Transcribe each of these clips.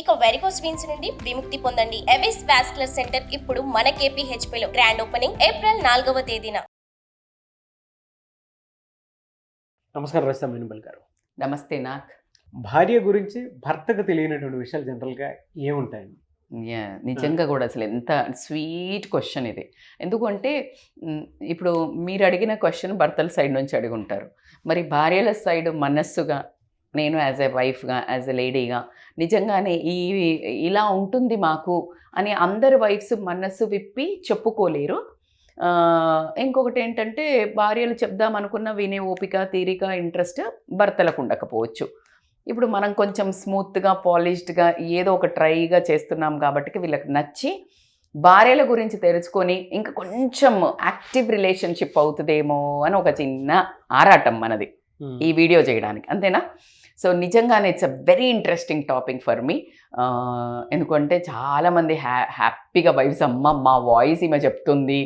ఇక varicose veins నుండి విముక్తి పొందండి. ఎవిస్ వాస్కులర్ సెంటర్ ఇప్పుడు మన KPHP లో గ్రాండ్ ఓపెనింగ్ ఏప్రిల్ 4వ తేదీన. నమస్కారం రజిత మేనుబల్ గారు. నమస్తే. నాకు భార్య గురించి భర్తకు తెలియనటువంటి విషయాలు జనరల్గా ఏముంటాయండి? నిజంగా కూడా అసలు ఎంత స్వీట్ క్వశ్చన్ ఇది. ఎందుకంటే ఇప్పుడు మీరు అడిగిన క్వశ్చన్ భర్తల సైడ్ నుంచి అడిగి ఉంటారు. మరి భార్యల సైడ్ మనస్సుగా నేను యాజ్ ఎ వైఫ్గా, యాజ్ ఎ లేడీగా నిజంగానే ఇలా ఉంటుంది మాకు అని అందరు వైఫ్స్ మనస్సు విప్పి చెప్పుకోలేరు. ఇంకొకటి ఏంటంటే భార్యలు చెప్దాం అనుకున్న వినే ఓపిక, తీరిక, ఇంట్రెస్ట్ భర్తలకు ఉండకపోవచ్చు. ఇప్పుడు మనం కొంచెం స్మూత్గా, పాలిష్డ్గా ఏదో ఒక ట్రైగా చేస్తున్నాం కాబట్టి వీళ్ళకి నచ్చి భార్యల గురించి తెలుసుకొని ఇంకా కొంచెం యాక్టివ్ రిలేషన్షిప్ అవుతుందేమో అని ఒక చిన్న ఆరాటం మనది ఈ వీడియో చేయడానికి, అంతేనా? సో నిజంగానే it's a very interesting topic for me. ఎందుకంటే చాలామంది హ్యాపీగా వైఫ్స్ అమ్మ మా వాయిస్ ఈమె చెప్తుంది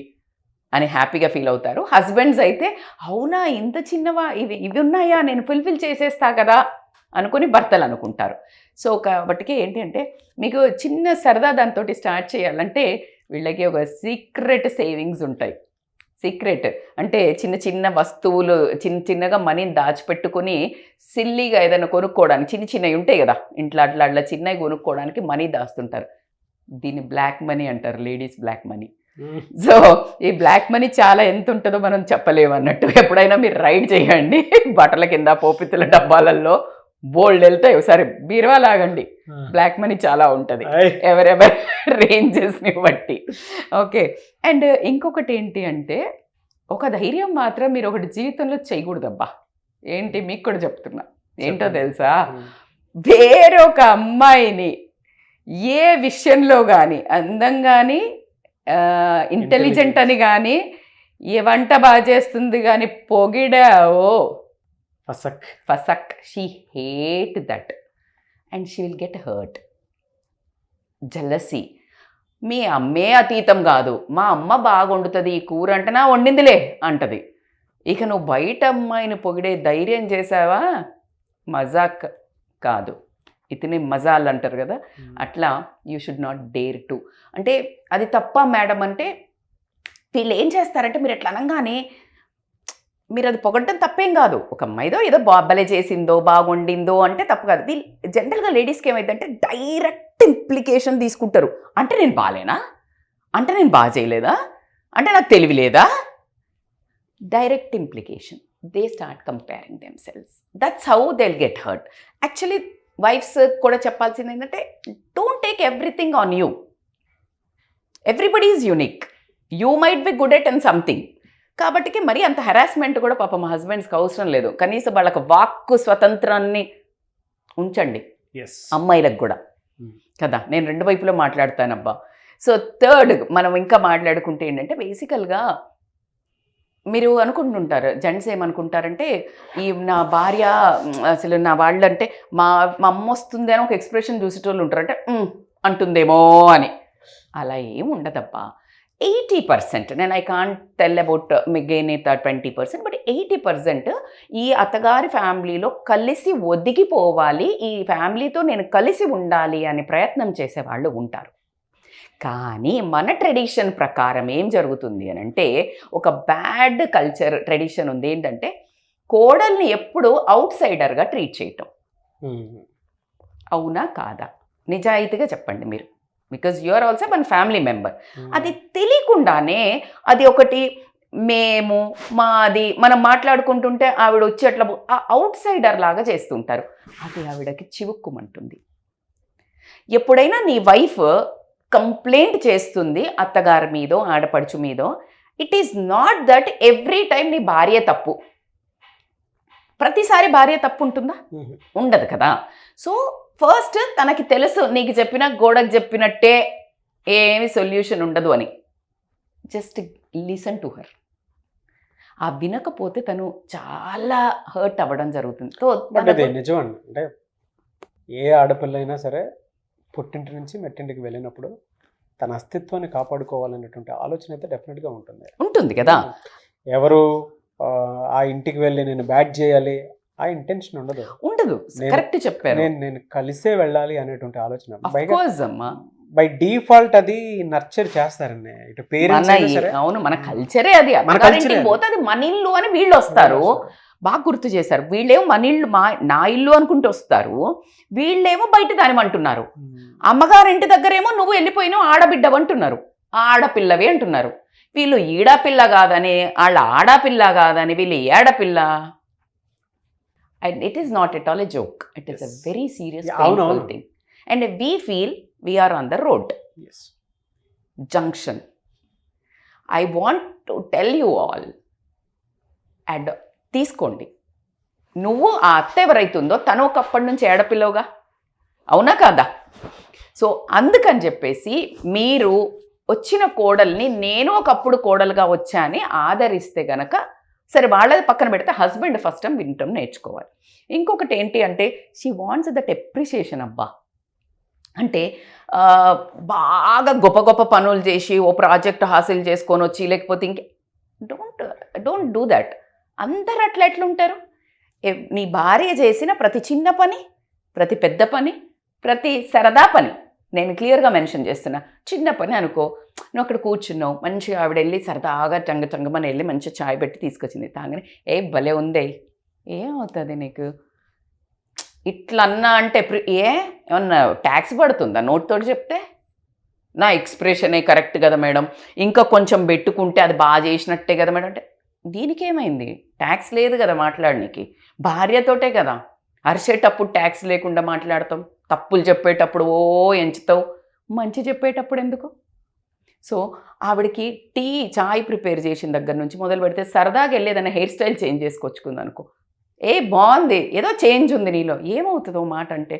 అని హ్యాపీగా ఫీల్ అవుతారు. హస్బెండ్స్ అయితే అవునా ఇంత చిన్నవా, ఇవి ఉన్నాయా, నేను ఫుల్ఫిల్ చేసేస్తా కదా అనుకుని భర్తలు అనుకుంటారు. సో కాబట్టి ఏంటి అంటే మీకు చిన్న సరదా దాంతో స్టార్ట్ చేయాలంటే వీళ్ళకి ఒక సీక్రెట్ సేవింగ్స్ ఉంటాయి. సీక్రెట్ అంటే చిన్న చిన్న వస్తువులు చిన్నగా మనీని దాచిపెట్టుకుని సిల్లీగా ఏదైనా కొనుక్కోవడానికి చిన్నవి ఉంటాయి కదా ఇంట్లో, అట్లా చిన్నవి కొనుక్కోవడానికి మనీ దాస్తుంటారు. దీన్ని బ్లాక్ మనీ అంటారు, లేడీస్ బ్లాక్ మనీ. సో ఈ బ్లాక్ మనీ చాలా ఎంత ఉంటుందో మనం చెప్పలేము అన్నట్టు. ఎప్పుడైనా మీరు రైడ్ చేయండి బట్టల కింద, పోపితుల డబ్బాలలో బోల్డ్ వెళ్తాయి. ఒకసారి బీరువా లాగండి, బ్లాక్ మనీ చాలా ఉంటుంది ఎవరెవరి రేంజెస్ని బట్టి. ఓకే. అండ్ ఇంకొకటి ఏంటి అంటే ఒక ధైర్యం మాత్రం మీరు ఒకటి జీవితంలో చేయకూడదబ్బా. ఏంటి మీకు కూడా చెప్తున్నా, ఏంటో తెలుసా? వేరొక అమ్మాయిని ఏ విషయంలో కానీ, అందం కానీ, ఇంటెలిజెంట్ అని కానీ, ఏ వంట బాగా చేస్తుంది కానీ పొగిడావో ఫసక్, she hate that and she will get hurt. Jealousy. మీ అమ్మే అతీతం కాదు, మా అమ్మ బాగా వండుతుంది, ఈ కూర అంటనా వండిందిలే అంటది. ఇక నువ్వు బయట అమ్మాయిని పొగిడే ధైర్యం చేసావా, మజాక్ కాదు, ఇతని మజాలు అంటారు కదా, అట్లా you should not dare to. అంటే అది తప్ప మేడం అంటే వీళ్ళు ఏం చేస్తారంటే మీరు ఎట్లా అనగానే మీరు అది పొగడ్డం తప్పేం కాదు. ఒక అమ్మాయిదో ఏదో భలే చేసిందో బాగుండిందో అంటే తప్పు కాదు. వీళ్ళు జనరల్గా లేడీస్కి ఏమైందంటే డైరెక్ట్ ఇంప్లికేషన్ తీసుకుంటారు. అంటే నేను బాగాలేనా, అంటే నేను బాగా చేయలేదా, అంటే నాకు తెలివి లేదా, direct implication. They start comparing themselves. That's how they will get hurt. Actually wives కూడా చెప్పాల్సింది ఏంటంటే don't take everything on you. Everybody is unique. You might be good at and something. కాబట్టి మరి అంత హెరాస్మెంట్ కూడా పాపం మా హస్బెండ్స్కి అవసరం లేదు. కనీసం వాళ్ళకు వాక్కు స్వతంత్రాన్ని ఉంచండి, అమ్మాయిలకు కూడా కదా. నేను రెండు వైపులో మాట్లాడతానబ్బా. సో థర్డ్ మనం ఇంకా మాట్లాడుకుంటే ఏంటంటే బేసికల్గా మీరు అనుకుంటుంటారు, జెంట్స్ ఏమనుకుంటారంటే ఈ నా భార్య అసలు నా వాళ్ళు అంటే మా అమ్మ వస్తుంది అని ఒక ఎక్స్ప్రెషన్ చూసేటోళ్ళు ఉంటారు, అంటే అంటుందేమో అని. అలా ఏమి ఉండదబ్బా. 80%, నేను ఐ కాంట్ టెల్ అబౌట్ మిగతా 20%, బట్ 80% ఈ అత్తగారి ఫ్యామిలీలో కలిసి ఒదిగిపోవాలి, ఈ ఫ్యామిలీతో నేను కలిసి ఉండాలి అనే ప్రయత్నం చేసేవాళ్ళు ఉంటారు. కానీ మన ట్రెడిషన్ ప్రకారం ఏం జరుగుతుంది అని అంటే ఒక బ్యాడ్ కల్చర్ ట్రెడిషన్ ఉంది. ఏంటంటే కోడల్ని ఎప్పుడు అవుట్ సైడర్గా ట్రీట్ చేయటం. అవునా కాదా? నిజాయితీగా చెప్పండి మీరు, because you are also one family member. అది తెలియకుండానే అది ఒకటి మేము మాది మనం మాట్లాడుకుంటుంటే ఆవిడ వచ్చి అట్లా అవుట్ సైడర్ లాగా చేస్తుంటారు. అది ఆవిడకి చివుక్కుమంటుంది. ఎప్పుడైనా నీ వైఫ్ కంప్లైంట్ చేస్తుంది అత్తగారి మీదో ఆడపడుచు మీదో, it is not that every time నీ భార్య తప్పు. ప్రతిసారి భార్య తప్పు ఉంటుందా? ఉండదు కదా. సో ఫస్ట్ తనకి తెలుసు నీకు చెప్పిన గోడకు చెప్పినట్టే ఏమి సొల్యూషన్ ఉండదు అని. Just listen to her. ఆ వినకపోతే తను చాలా హర్ట్ అవ్వడం జరుగుతుంది. సో నిజమండి. అంటే ఏ ఆడపిల్ల అయినా సరే పుట్టింటి నుంచి మెట్టింటికి వెళ్ళినప్పుడు తన అస్తిత్వాన్ని కాపాడుకోవాలనేటువంటి ఆలోచన అయితే డెఫినెట్గా ఉంటుంది కదా. ఎవరు ఆ ఇంటికి వెళ్ళి నేను బ్యాట్ చేయాలి ఆ ఇంటెన్షన్ ఉండదు. ఉండదు. కరెక్ట్ చెప్పారు. నేను కలిసే వెళ్ళాలి అనేటువంటి ఆలోచన. Of course అమ్మా. బై డిఫాల్ట్ అది నర్చర్ చేస్తారండి. ఇటు పేరెంట్స్ అయినా సరే. అవును, మన కల్చరే అది. మన అత్తగారింటికి పోతే అది మన ఇల్లు అని వీళ్ళు వస్తారు. బాగా గుర్తు చేశారు. వీళ్ళేమో మన ఇల్లు నా ఇల్లు అనుకుంటూ వస్తారు, వీళ్ళేమో బయట దాని అంటున్నారు. అమ్మగారింటి దగ్గరేమో నువ్వు వెళ్ళిపోయినావు ఆడబిడ్డవు అంటున్నారు, ఆడపిల్లవి అంటున్నారు. వీళ్ళు ఈడపిల్ల కాదని, వాళ్ళ ఆడపిల్ల కాదని, వీళ్ళు ఏడపిల్ల. And it is not at all a joke, it is a very serious thing. And we feel we are on the road junction. I want to tell you all, and తీసుకోండి, నువ్వు ఆ అత్త ఎవరైతుందో తను ఒకప్పటి నుంచి ఏడపిల్లవుగా, అవునా కాదా? సో అందుకని చెప్పేసి మీరు వచ్చిన కోడల్ని నేను ఒకప్పుడు కోడలుగా వచ్చా అని ఆదరిస్తే గనక సరే, వాళ్ళది పక్కన పెడితే హస్బెండ్ ఫస్ట్ టైం వినటం నేర్చుకోవాలి. ఇంకొకటి ఏంటి అంటే, షీ వాంట్స్ దట్ ఎప్రిషియేషన్. అబ్బా అంటే బాగా గొప్ప గొప్ప పనులు చేసి ఓ ప్రాజెక్ట్ హాసిల్ చేసుకొని వచ్చి, లేకపోతే ఇంకే డోంట్ డూ దట్. అందరు అట్లా ఎట్లుంటారు? నీ భార్య చేసిన ప్రతి చిన్న పని, ప్రతి పెద్ద పని, ప్రతి సరదా పని, నేను క్లియర్గా మెన్షన్ చేస్తున్నా. చిన్న పని అనుకో, నువ్వు అక్కడ కూర్చున్నావు, మంచిగా ఆవిడ వెళ్ళి సరదాగా చంగమని వెళ్ళి మంచిగా చాయ్ పెట్టి తీసుకొచ్చింది, తాగని ఏ భలే ఉందే, ఏమవుతుంది నీకు ఇట్లన్నా అంటే ఏమన్నా ట్యాక్స్ పడుతుందా నోట్తోటి చెప్తే? నా ఎక్స్ప్రెషనే కరెక్ట్ కదా మేడం, ఇంకా కొంచెం పెట్టుకుంటే అది బాగా చేసినట్టే కదా మేడం అంటే దీనికేమైంది? ట్యాక్స్ లేదు కదా మాట్లాడడానికి, భార్యతోటే కదా. అరిచేటప్పుడు ట్యాక్స్ లేకుండా మాట్లాడతాం, తప్పులు చెప్పేటప్పుడు ఓ ఎంచుతావు, మంచి చెప్పేటప్పుడు ఎందుకు? సో ఆవిడకి చాయ్ ప్రిపేర్ చేసిన దగ్గర నుంచి మొదలు పెడితే సరదాగా వెళ్ళేదన్న హెయిర్ స్టైల్ చేంజ్ చేసుకొచ్చుకుంది అనుకో, బాగుంది, ఏదో చేంజ్ ఉంది నీలో, ఏమవుతుందో మాట అంటే.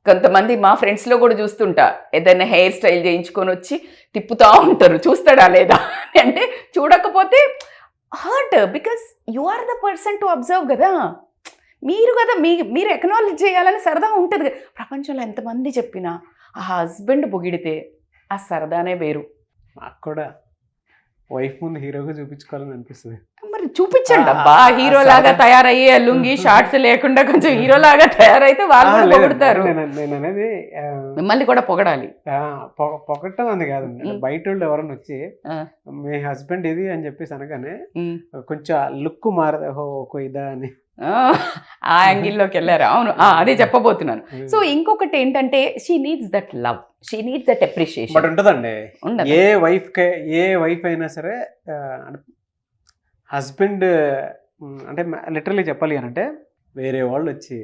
కొంతమంది మా ఫ్రెండ్స్లో కూడా చూస్తుంటా, ఏదైనా హెయిర్ స్టైల్ చేయించుకొని వచ్చి తిప్పుతూ ఉంటారు, చూస్తాడా లేదా అంటే, చూడకపోతే hurt, because you are the person to observe కదా, మీరు కదా, మీరు ఎక్నాలెడ్జ్ చేయాలని సరదా ఉంటుంది కదా. ప్రపంచంలో ఎంతమంది చెప్పినా ఆ హస్బెండ్ పొగిడితే ఆ సరదానే వేరు. నాకు కూడా వైఫ్ ముందు హీరోగా చూపించుకోవాలని అనిపిస్తుంది. మరి చూపించండి అబ్బా, హీరో లాగా తయారయ్యే లుంగి షార్ట్స్ లేకుండా కొంచెం హీరో లాగా తయారైతే వాళ్ళు పొగుడతారు. నేను అనేది మిమ్మల్ని కూడా పొగడాలి. పొగట్టం అని కాదండి, బయట వాళ్ళు ఎవరైనా వచ్చి మీ హస్బెండ్ ఇది అని చెప్పేసి అనగానే కొంచెం లుక్ మారదా ఇదా అని ఆ యాంగిల్లోకి వెళ్ళారు. అవును, అదే చెప్పబోతున్నాను. సో ఇంకొకటి ఏంటంటే, she needs that love, she needs that appreciation. But ఉంటుందండి, ఏ వైఫ్ అయినా సరే హస్బెండ్ అంటే లిటరలీ చెప్పాలి అని అంటే, వేరే వాళ్ళు వచ్చి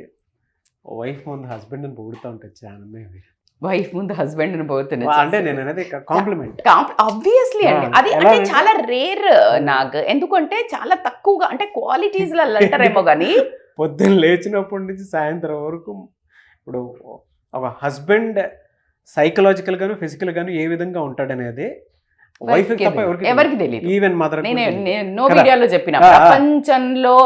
వైఫ్ ముందు హస్బెండ్ అని పొగుడుతూ ఉంటుంది, ఆనందం. వైఫ్ ముందు హస్బెండ్ అని పోతున్నా అంటే నేను అనేది కాంప్లిమెంట్. ఆబ్వియస్లీ అండి, అది అంటే చాలా రేర్ నాకు, ఎందుకంటే చాలా తక్కువగా, అంటే క్వాలిటీస్ లో అంటారేమో కానీ పొద్దున్న లేచినప్పటి నుంచి సాయంత్రం వరకు ఇప్పుడు ఒక హస్బెండ్ సైకలాజికల్ గాను ఫిజికల్ గాను ఏ విధంగా ఉంటాడనేది వైఫ్ తప్ప ఎవరికి తెలియదు. Even mother. నో వీడియోలో చెప్పిన, ప్రపంచంలో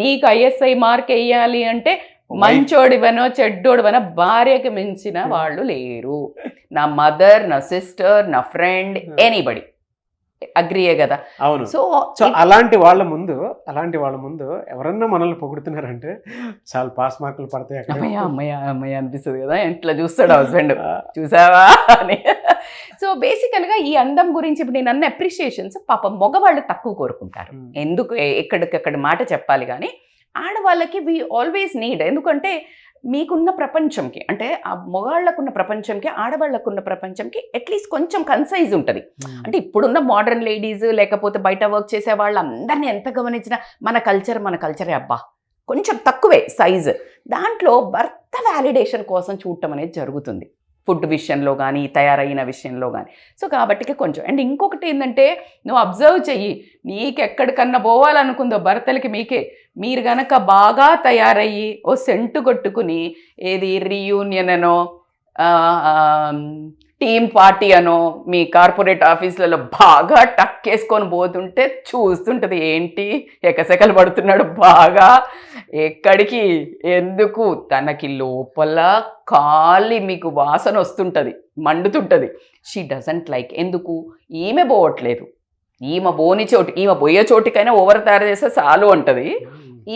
నీకు ISI మార్క్ వేయాలి అంటే మంచోడివనో చెడ్డోడివనో భార్యకి మించిన వాళ్ళు లేరు. నా మదర్, నా సిస్టర్, నా ఫ్రెండ్, ఎనీబడి. అగ్రీయే కదా. అవును. సో అలాంటి వాళ్ళ ముందు ఎవరన్నా మనల్ని పొగుడుతున్నారంటే చాలా పాస్ మార్కులు పడతాయి. అమ్మయ్య అనిపిస్తుంది కదా, ఎట్లా చూస్తాడు హస్బెండ్, చూసావా అని. సో బేసికల్గా ఈ అందం గురించి ఇప్పుడు నేను అన్న అప్రిషియేషన్స్ పాపం మగవాళ్ళు తక్కువ కోరుకుంటారు. ఎందుకు ఎక్కడికక్కడ మాట చెప్పాలి కానీ, ఆడవాళ్ళకి వి ఆల్వేస్ నీడ్. ఎందుకంటే మీకున్న ప్రపంచంకి, అంటే ఆ మగాళ్ళకున్న ప్రపంచంకి ఆడవాళ్ళకున్న ప్రపంచంకి అట్లీస్ట్ కొంచెం కన్సైజ్ ఉంటుంది. అంటే ఇప్పుడున్న మోడర్న్ లేడీస్, లేకపోతే బయట వర్క్ చేసే వాళ్ళందరినీ ఎంత గమనించినా మన కల్చరే అబ్బా, కొంచెం తక్కువే సైజు. దాంట్లో భర్త వ్యాలిడేషన్ కోసం చూడటం అనేది జరుగుతుంది, ఫుడ్ విషయంలో కానీ తయారైన విషయంలో కానీ. సో కాబట్టి కొంచెం. అండ్ ఇంకొకటి ఏంటంటే, నువ్వు అబ్జర్వ్ చెయ్యి, నీకెక్కడికన్నా పోవాలనుకుందో భర్తలకి మీరు గనక బాగా తయారయ్యి ఓ సెంటు కొట్టుకుని, ఏది రీయూనియన్ అనో టీమ్ పార్టీ అనో మీ కార్పొరేట్ ఆఫీసులలో బాగా టక్కేసుకొని పోతుంటే చూస్తుంటుంది, ఏంటి ఎకసెకలు పడుతున్నాడు బాగా, ఎక్కడికి ఎందుకు, తనకి లోపల కాలి మీకు వాసన వస్తుంటుంది, మండుతుంటుంది. She doesn't like. ఎందుకు? ఈమె పోవట్లేదు, ఈమె పోయే చోటికైనా ఓవర్ తయారు చేస్తే చాలు అంటది.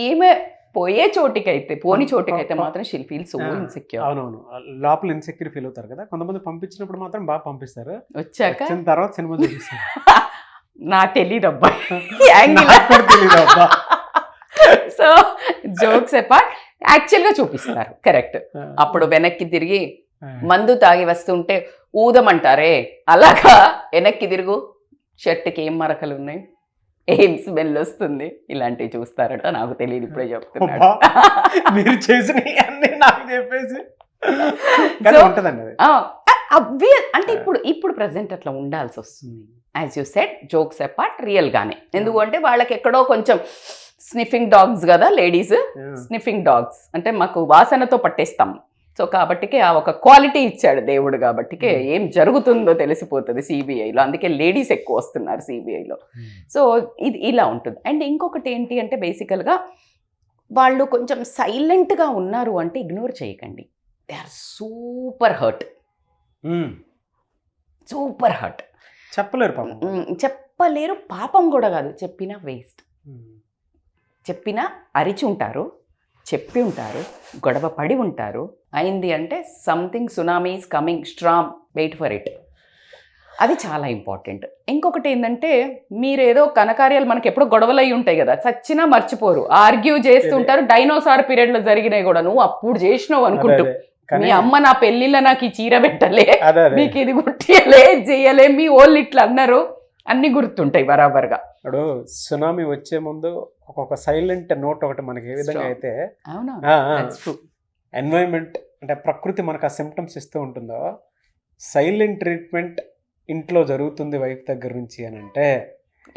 ఈమె పోయే చోటికైతే పోని చోటికైతే మాత్రం షీల్ ఫీల్ సో ఇన్సెక్యూర్. అవునవును, లోపల ఇన్సెక్యూర్ ఫీల్ అవుతారు కదా కొంతమంది. పంపించినప్పుడు మాత్రం బాగా పంపిస్తారు, వచ్చాక వచ్చిన తర్వాత సినిమా చూపిస్తారు. నా తెలీదు అబ్బా నాకు కూడా తెలీదు అబ్బా. సో జోక్స్ అపార్ట్ యాక్చువల్గా చూపిస్తారు కరెక్ట్. అప్పుడు వెనక్కి తిరిగి మందు తాగి వస్తుంటే ఊదమంటారే అలాగా వెనక్కి తిరుగు, షర్ట్కి ఏం మరకలు ఉన్నాయి, ఏం స్మెల్ వస్తుంది, ఇలాంటివి చూస్తారట. నాకు తెలియదు, ఇప్పుడే చెప్తున్నాడు. మీరు చేసిన అన్ని నాకు చెప్పేసి ఉంటదండి అది. అంటే ఇప్పుడు ప్రజెంట్ అట్లా ఉండాల్సి వస్తుంది. As you said jokes apart రియల్గానే, ఎందుకంటే వాళ్ళకి ఎక్కడో కొంచెం స్నిఫింగ్ డాగ్స్ కదా లేడీస్, స్నిఫింగ్ డాగ్స్ అంటే మాకు వాసనతో పట్టేస్తాం. సో కాబట్టికే ఆ ఒక క్వాలిటీ ఇచ్చాడు దేవుడు, కాబట్టికే ఏం జరుగుతుందో తెలిసిపోతుంది సిబిఐలో. అందుకే లేడీస్ ఎక్కువ వస్తున్నారు సిబిఐలో. సో ఇది ఇలా ఉంటుంది. అండ్ ఇంకొకటి ఏంటి అంటే బేసికల్గా వాళ్ళు కొంచెం సైలెంట్గా ఉన్నారు అంటే ఇగ్నోర్ చేయకండి. They are super hurt, super hurt. చెప్పలేరు పాపం, చెప్పలేరు, పాపం కూడా కాదు, చెప్పినా వేస్ట్. చెప్పినా అరిచి ఉంటారు, చెప్పి ఉంటారు, గొడవ పడి ఉంటారు. అయింది అంటే something tsunami is coming strong, wait for it. అది చాలా ఇంపార్టెంట్. ఇంకొకటి ఏంటంటే మీరేదో కనకార్యాలు మనకి ఎప్పుడో గొడవలు అయి ఉంటాయి కదా, చచ్చినా మర్చిపోరు, ఆర్గ్యూ చేస్తుంటారు. డైనోసార్ పీరియడ్లో జరిగినాయి కూడా, నువ్వు అప్పుడు చేసినావు అనుకుంటూ, మీ అమ్మ నా పెళ్ళిళ్ళ నాకు ఈ చీర పెట్టలే, మీకు ఇది గుట్టియలే చెయ్యలే, మీ వాళ్ళు ఇట్లా అన్నారు, అన్ని గుర్తుంటాయి బరాబర్గా. ఇప్పుడు సునామీ వచ్చే ముందు ఒక్కొక్క సైలెంట్ నోట్ ఒకటి మనకి ఏ విధంగా అయితే ఎన్వైరన్మెంట్ అంటే ప్రకృతి మనకు ఆ సిమ్టమ్స్ ఇస్తూ ఉంటుందో, సైలెంట్ ట్రీట్మెంట్ ఇంట్లో జరుగుతుంది వైఫ్ దగ్గర నుంచి అని అంటే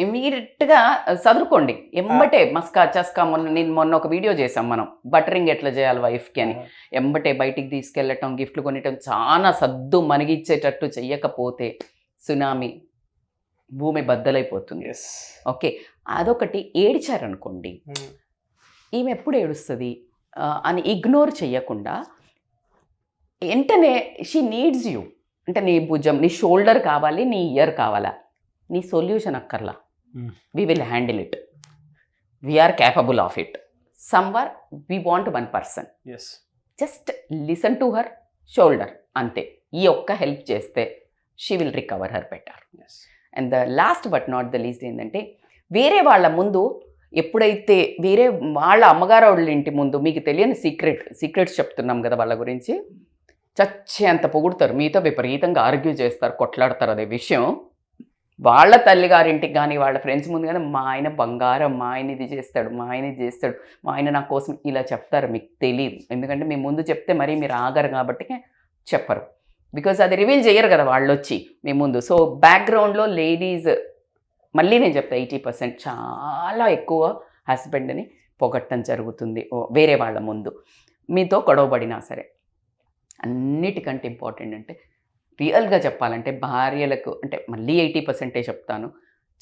ఇమీడియట్గా చదువుకోండి ఎంబటే. మస్కా చస్కా మొన్న ఒక వీడియో చేసాం మనం, బటరింగ్ ఎట్లా చేయాలి వైఫ్కి అని. ఎంబటే బయటికి తీసుకెళ్ళటం, గిఫ్ట్లు కొనిటం, చాలా సద్దు మనిగిచ్చేటట్టు చెయ్యకపోతే సునామీ, భూమి బద్దలైపోతుంది. ఓకే, అదొకటి. ఏడిచారనుకోండి, ఈమె ఎప్పుడు ఏడుస్తుంది అని ఇగ్నోర్ చెయ్యకుండా వెంటనే షీ నీడ్స్ యూ. అంటే నీ భుజం, నీ షోల్డర్ కావాలి, నీ ఇయర్ కావాలా, నీ సొల్యూషన్ అక్కర్లా. We will handle it, we are capable of it. Somewhere we want one person, just listen to her, shoulder, అంతే. ఈ ఒక్క హెల్ప్ చేస్తే she will recover her better. And the last but not the least ఏంటంటే, వేరే వాళ్ళ ముందు ఎప్పుడైతే వేరే వాళ్ళ అమ్మగారు వాళ్ళ ఇంటి ముందు మీకు తెలియని సీక్రెట్స్ చెప్తున్నాం కదా వాళ్ళ గురించి, చచ్చే అంత పొగుడుతారు, మీతో విపరీతంగా ఆర్గ్యూ చేస్తారు, కొట్లాడతారు. అదే విషయం వాళ్ళ తల్లిగారింటికి కానీ వాళ్ళ ఫ్రెండ్స్ ముందు కానీ, మా ఆయన బంగారం, మా ఆయన ఇది చేస్తాడు, మా ఆయన ఇది చేస్తాడు, మా ఆయన నా కోసం ఇలా చెప్తారు. మీకు తెలియదు, ఎందుకంటే మీ ముందు చెప్తే మరీ మీరు ఆగరు కాబట్టి చెప్పరు. బికాజ్ అది రివీల్ చేయరు కదా వాళ్ళు వచ్చి మీ ముందు. సో బ్యాక్గ్రౌండ్లో లేడీస్, మళ్ళీ నేను చెప్తా, 80% చాలా ఎక్కువ హస్బెండ్ని పొగట్టం జరుగుతుంది వేరే వాళ్ళ ముందు, మీతో గొడవపడినా సరే. అన్నిటికంటే ఇంపార్టెంట్ అంటే రియల్గా చెప్పాలంటే భార్యలకు అంటే మళ్ళీ 80% చెప్తాను,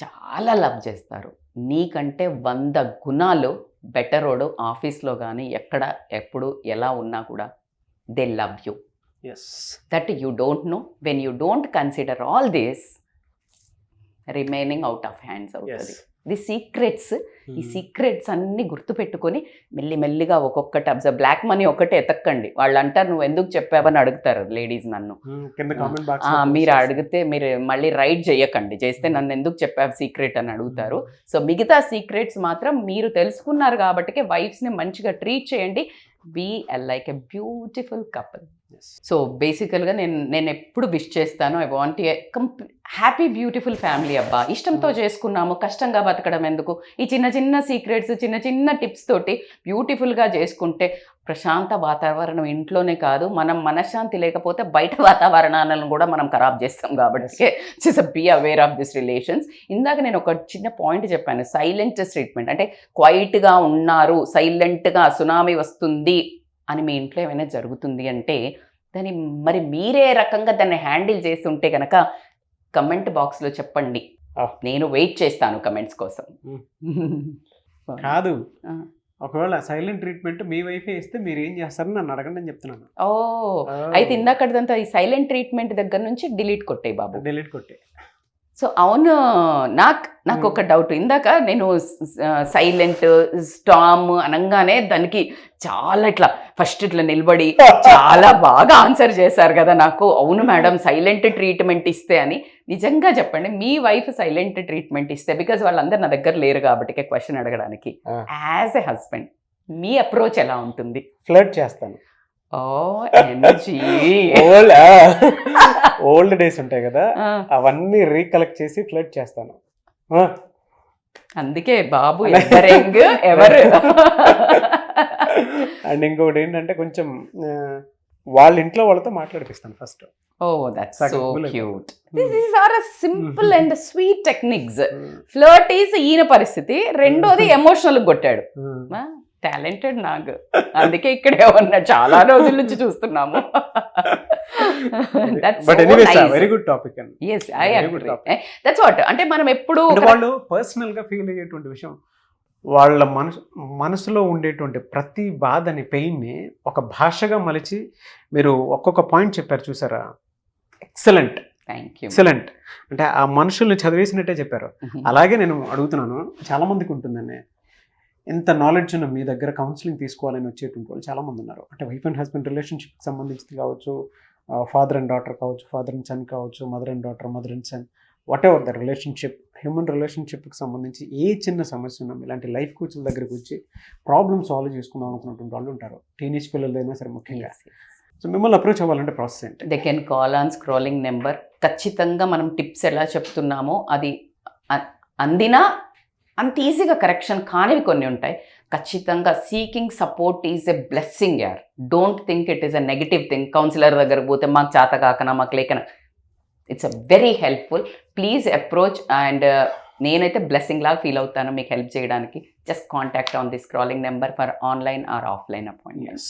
చాలా లవ్ చేస్తారు. నీకంటే 100 గుణాలు బెటరోడు ఆఫీస్లో కానీ ఎక్కడ ఎప్పుడు ఎలా ఉన్నా కూడా they love you. That you don't know. When you don't consider all this, remaining out of hands అవుతుంది. ది సీక్రెట్స్, ఈ సీక్రెట్స్ అన్నీ గుర్తుపెట్టుకొని మెల్లిమెల్లిగా ఒక్కొక్కటి అబ్జర్వ్. బ్లాక్ మనీ ఒకటే ఎతక్కండి. వాళ్ళు అంటారు నువ్వు ఎందుకు చెప్పావని అడుగుతారు లేడీస్ నన్ను. మీరు అడిగితే మీరు మళ్ళీ రైట్ చేయకండి, చేస్తే నన్ను ఎందుకు చెప్పావు సీక్రెట్ అని అడుగుతారు. సో మిగతా సీక్రెట్స్ మాత్రం మీరు తెలుసుకున్నారు కాబట్టి వైఫ్స్ని మంచిగా ట్రీట్ చేయండి. Be like a beautiful couple. So బేసికల్గా నేను ఎప్పుడు విష్ చేస్తాను, I want a happy beautiful family. అబ్బా ఇష్టంతో చేసుకున్నాము, కష్టంగా బతకడం ఎందుకు. ఈ చిన్న చిన్న సీక్రెట్స్, చిన్న చిన్న టిప్స్ తోటి బ్యూటిఫుల్గా చేసుకుంటే ప్రశాంత వాతావరణం ఇంట్లోనే కాదు, మనం మనశ్శాంతి లేకపోతే బయట వాతావరణాలను కూడా మనం ఖరాబ్ చేస్తాం. కాబట్టి just be aware of this relations. ఇందాక నేను ఒక చిన్న పాయింట్ చెప్పాను, సైలెంట్ ట్రీట్మెంట్. అంటే క్వైట్గా ఉన్నారు, సైలెంట్గా సునామీ వస్తుంది అని మీ ఇంట్లో ఏమైనా జరుగుతుంది అంటే దాన్ని మరి మీరే రకంగా దాన్ని హ్యాండిల్ చేస్తుంటే కనుక కమెంట్ బాక్స్లో చెప్పండి, నేను వెయిట్ చేస్తాను కమెంట్స్ కోసం. కాదు, ఒకవేళ సైలెంట్ ట్రీట్మెంట్ మీ వైఫే ఇస్తే మీరు ఏం చేస్తారని నన్ను అడగండి అని చెప్తున్నాను. అయితే ఇందాకదంతా ఈ సైలెంట్ ట్రీట్మెంట్ దగ్గర నుంచి డిలీట్ కొట్టే బాబు, డిలీట్ కొట్టే. సో అవును, నాకు ఒక డౌట్. ఇందాక నేను సైలెంట్ స్టామ్ అనగానే దానికి చాలా ఇట్లా ఫస్ట్ ఇట్లా నిలబడి చాలా బాగా ఆన్సర్ చేశారు కదా నాకు. అవును మేడం, సైలెంట్ ట్రీట్మెంట్ ఇస్తే అని. నిజంగా చెప్పండి, మీ వైఫ్ సైలెంట్ ట్రీట్మెంట్ ఇస్తే, బికాజ్ వాళ్ళందరూ నా దగ్గర లేరు కాబట్టి క్వశ్చన్ అడగడానికి, as a husband me approach ఎలా ఉంటుంది? ఫ్లర్ట్ చేస్తాను. ఓ ఎనర్జీ. ఓల్డ్ డేస్ ఉంటాయి కదా, అవన్నీ రీకలెక్ట్ చేసి ఫ్లర్ట్ చేస్తాను. అందుకే బాబు ఎవరు. అండ్ ఇంకొకటి ఏంటంటే కొంచెం వాళ్ళ ఇంట్లో వాళ్ళతో మాట్లాడిపిస్తాను first. Oh that's so cute. This is are simple and sweet techniques. Flirt is ఈయన పరిస్థితి, రెండోది ఎమోషనల్ కొట్టాడు. టాలెంటెడ్ నాగ్, అందుకే ఇక్కడే ఉన్నా, చాలా రోజుల నుంచి చూస్తున్నాము. వెరీ గుడ్ టాపిక్ అండి. yes I agree. That's what, అంటే మనం ఎప్పుడు వాళ్ళు పర్సనల్ గా ఫీల్ అయ్యేటువంటి విషయం, వాళ్ళ మనసులో ఉండేటువంటి ప్రతి బాధని, పెయిన్ని ఒక భాషగా మలిచి మీరు ఒక్కొక్క పాయింట్ చెప్పారు చూసారా, ఎక్సలెంట్. ఎక్సలెంట్. అంటే ఆ మనుషుల్ని చదివేసినట్టే చెప్పారు. అలాగే నేను అడుగుతున్నాను, చాలా మందికి ఉంటుందండి, ఎంత నాలెడ్జ్ ఉన్న మీ దగ్గర కౌన్సిలింగ్ తీసుకోవాలని వచ్చేటువంటి వాళ్ళు చాలామంది ఉన్నారు. అంటే వైఫ్ అండ్ హస్బెండ్ రిలేషన్షిప్కి సంబంధించి కావచ్చు, ఫాదర్ అండ్ డాటర్ కావచ్చు, ఫాదర్ అండ్ సన్ కావచ్చు, mother and daughter, mother and son, whatever the relationship, human రిలేషన్షిప్కి సంబంధించి ఏ చిన్న సమస్య ఉన్నా ఇలాంటి లైఫ్ కోచ్ల దగ్గరికి వచ్చి ప్రాబ్లమ్ సాల్వ్ చేసుకుందాం అనుకున్నటువంటి వాళ్ళు ఉంటారు, టీనేజ్ పిల్లలైనా సరే ముఖ్యంగా. సో మిమ్మల్ని అప్రోచ్ అవ్వాలంటే ప్రాసెస్ ఏంటి? They can call on scrolling number. ఖచ్చితంగా మనం టిప్స్ ఎలా చెప్తున్నామో అది అందినా అంత ఈజీగా కరెక్షన్ కానివి కొన్ని ఉంటాయి. ఖచ్చితంగా seeking support is a blessing యార్. Don't think it is a negative thing. Counsellor దగ్గరకు పోతే మాకు చేత కాకనా, మాకు లేకనా, it's a very helpful. Please approach. And నేనైతే బ్లెస్సింగ్ లాగా ఫీల్ అవుతాను మీకు హెల్ప్ చేయడానికి. Just contact on the scrolling number for online or offline appointments.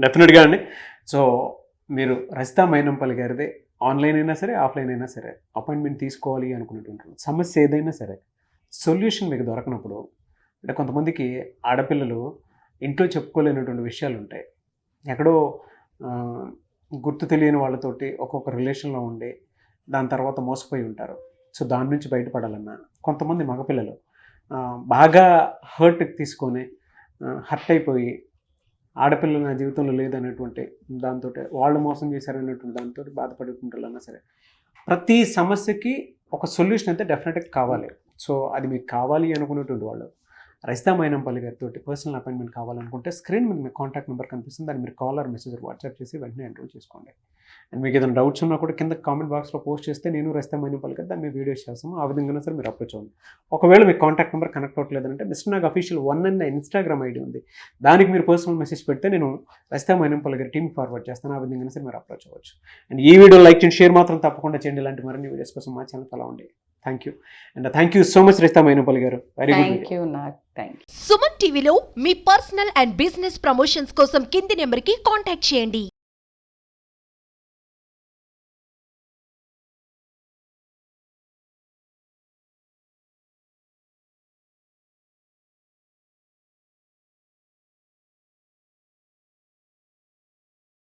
డెఫినెట్గా అండి. సో మీరు రజితా మైనంపల్లి గారిదే ఆన్లైన్ అయినా సరే, ఆఫ్లైన్ అయినా సరే అపాయింట్మెంట్ తీసుకోవాలి అనుకునేటువంటి సమస్య ఏదైనా సరే, సొల్యూషన్ మీకు దొరకనప్పుడు, అంటే కొంతమందికి ఆడపిల్లలు ఇంట్లో చెప్పుకోలేనటువంటి విషయాలు ఉంటాయి, ఎక్కడో గుర్తు తెలియని వాళ్ళతోటి ఒక్కొక్క రిలేషన్లో ఉండి దాని తర్వాత మోసపోయి ఉంటారు. సో దాని నుంచి బయటపడాలన్నా, కొంతమంది మగపిల్లలు బాగా హర్ట్ తీసుకొని హర్ట్ అయిపోయి ఆడపిల్లలు నా జీవితంలో లేదనేటువంటి దాంతో, వాళ్ళు మోసం చేశారనేటువంటి దాంతో బాధపడుకుంటారన్నా సరే, ప్రతి సమస్యకి ఒక సొల్యూషన్ అయితే డెఫినెట్గా కావాలి. సో అది మీకు కావాలి అనుకునేటువంటి వాళ్ళు రజితా మైనంపల్లి గారితో పర్సనల్ అపాయింట్మెంట్ కావాలనుకుంటే స్క్రీన్ మీద మీకు కాంటాక్ట్ నెంబర్ కనిపిస్తుంది, దాన్ని మీరు కాల్ ఆర్ మెసేజ్ వాట్సాప్ చేసి వెంటనే ఎన్రోల్ చేసుకోండి. అండ్ మీకు ఏదైనా డౌట్స్ ఉన్నా కూడా కింద కామెంట్ బాక్స్లో పోస్ట్ చేస్తే నేను రజితా మైనంపల్లి గారు దాన్ని వీడియోస్ చేస్తాము. ఆ విధంగా సరే మీరు అప్రోచ్ అవ్వండి. ఒకవేళ మీకు కాంటాక్ట్ నెంబర్ కనెక్ట్ అవ్వట్లేదంటే మిస్టర్ నాగ్ అఫీషియల్ 1 అన్న ఇన్స్టాగ్రామ్ ఐడి ఉంది, దానికి మీరు పర్సనల్ మెసేజ్ పెడితే నేను రజితా మైనంపల్లి గారి టీమ్ ఫార్వర్డ్ చేస్తాను. ఆ విధంగా సరే మీరు అప్రోచ్ అవ్వచ్చు. అండ్ ఈ వీడియో లైక్ చేయండి, షేర్ మాత్రం తప్పకుండా చేయండి. ఇలాంటి మరిన్ని వీడియోస్ కోసం మా ఛానల్ ఫాలో అవ్వండి. Thank you. And thank you so much Rajitha Mainampalli గారు. Very good. Thank you Nag. Thank you. Suman టీవీలో మీ పర్సనల్ అండ్ బిజినెస్ ప్రమోషన్స్ కోసం కింది నెంబర్కి కాంటాక్ట్ చేయండి.